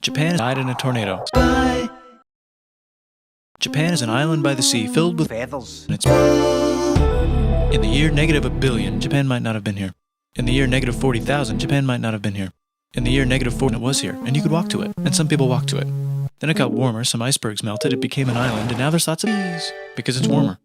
Japan died in a tornado. Bye. Japan is an island by the sea filled with feathers. In the year -1 billion, Japan might not have been here. In the year -40,000, Japan might not have been here. In the year -4, it was here, and you could walk to it, and some people walked to it. Then it got warmer, some icebergs melted, it became an island, and now there's lots of bees, because it's warmer.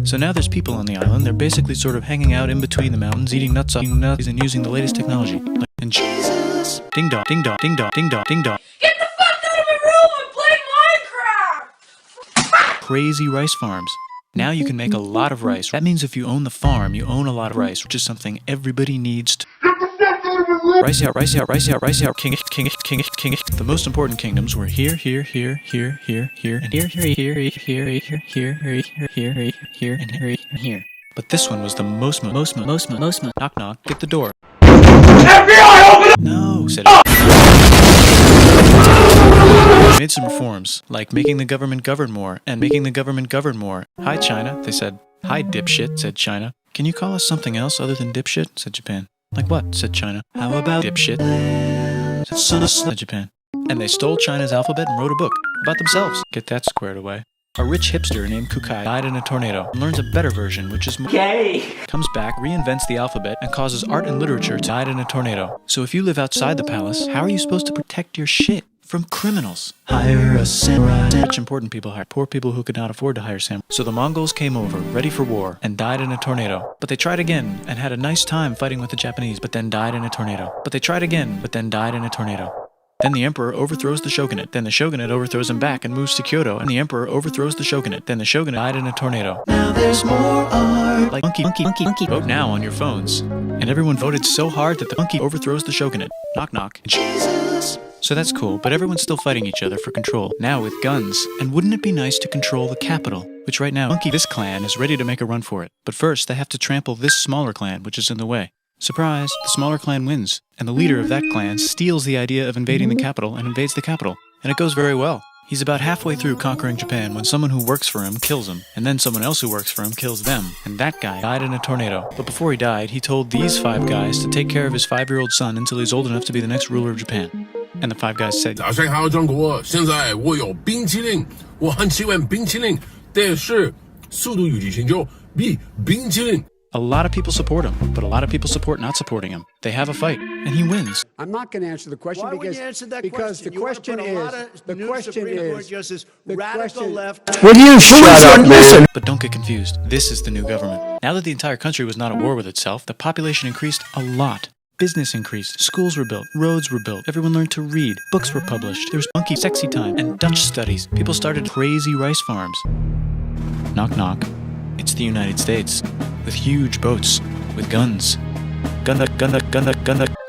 So now there's people on the island, they're basically sort of hanging out in between the mountains, eating nuts and using the latest technology. And Jesus! Ding dong, ding dong, ding dong, ding dong, ding dong. Get the fuck out of my room and play Minecraft! Crazy rice farms. Now you can make a lot of rice. That means if you own the farm, you own a lot of rice, which is something everybody needs to. Rice out, rice out, rice out, rice out, king. The most important kingdoms were here, and here, and here. But this one was the most. Knock, knock, get the door. FBI, open up! No, said it. Made some reforms, like making the government govern more, and making the government govern more. Hi, China, they said. Hi, dipshit, said China. Can you call us something else other than dipshit, said Japan. Like what, said China. How about dipshit, said Japan. And they stole China's alphabet and wrote a book about themselves. Get that squared away. A rich hipster named Kukai died in a tornado and learns a better version, which is gay. Comes back, reinvents the alphabet, and causes art and literature to die in a tornado. So if you live outside the palace, how are you supposed to protect your shit from criminals? Hire a samurai. Rich important people hired poor people who could not afford to hire samurai. So the Mongols came over, ready for war, and died in a tornado. But they tried again, and had a nice time fighting with the Japanese, but then died in a tornado. But they tried again, but then died in a tornado. Then the emperor overthrows the shogunate. Then the shogunate overthrows him back and moves to Kyoto. And the emperor overthrows the shogunate. Then the shogunate died in a tornado. Now there's more art. Like monkey. Vote now on your phones. And everyone voted so hard that the monkey overthrows the shogunate. Knock knock. Jesus. So that's cool, but everyone's still fighting each other for control. Now with guns. And wouldn't it be nice to control the capital? Which right now, this clan is ready to make a run for it. But first, they have to trample this smaller clan, which is in the way. Surprise, the smaller clan wins, and the leader of that clan steals the idea of invading the capital and invades the capital, and it goes very well. He's about halfway through conquering Japan when someone who works for him kills him, and then someone else who works for him kills them, and that guy died in a tornado. But before he died, he told these 5 guys to take care of his 5-year-old son until he's old enough to be the next ruler of Japan. And the 5 guys said, 早上好，中国！现在我有冰淇淋，我很喜欢冰淇淋，但是速度与激情就比冰淇淋。 A lot of people support him, but a lot of people support not supporting him. They have a fight, and he wins. I'm not going to answer the question because the question is radical left. Will you shut up, man? But don't get confused. This is the new government. Now that the entire country was not at war with itself, the population increased a lot. Business increased, schools were built, roads were built, everyone learned to read, books were published, there was monkey sexy time, and Dutch studies. People started crazy rice farms. Knock knock. It's the United States, with huge boats, with guns. Gunda.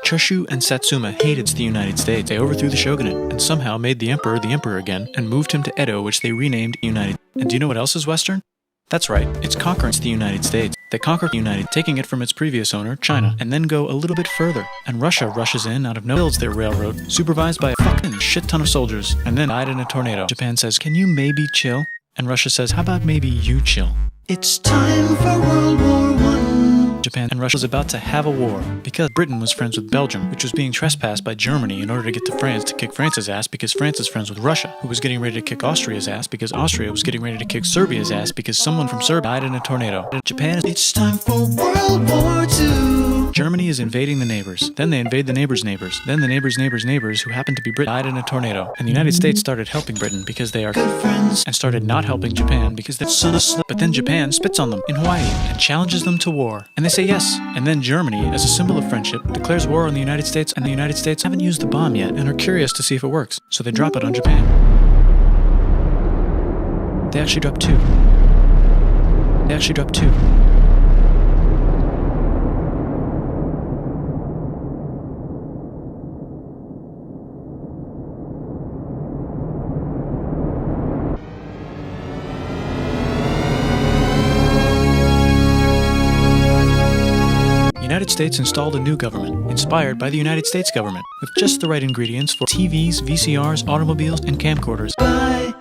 Choshu and Satsuma hated the United States. They overthrew the shogunate, and somehow made the emperor again, and moved him to Edo, which they renamed United. And do you know what else is Western? That's right, it's conquering the United States. They conquered the United, taking it from its previous owner, China, and then go a little bit further. And Russia rushes in out of nowhere, builds their railroad, supervised by a fucking shit ton of soldiers, and then died in a tornado. Japan says, can you maybe chill? And Russia says, how about maybe you chill? It's time for World War I. Japan and Russia was about to have a war because Britain was friends with Belgium, which was being trespassed by Germany in order to get to France to kick France's ass because France is friends with Russia, who was getting ready to kick Austria's ass because Austria was getting ready to kick Serbia's ass because someone from Serbia died in a tornado. Japan is... It's time for World War II. Germany is invading the neighbors. Then they invade the neighbors' neighbors. Then the neighbors' neighbors' neighbors, who happened to be Britain, died in a tornado. And the United States started helping Britain because they are good friends, and started not helping Japan because they're son of slut. But then Japan spits on them in Hawaii and challenges them to war. And they say yes. And then Germany, as a symbol of friendship, declares war on the United States, and the United States haven't used the bomb yet and are curious to see if it works. So they drop it on Japan. They actually dropped 2. They actually dropped 2. The United States installed a new government, inspired by the United States government, with just the right ingredients for TVs, VCRs, automobiles, and camcorders. Bye.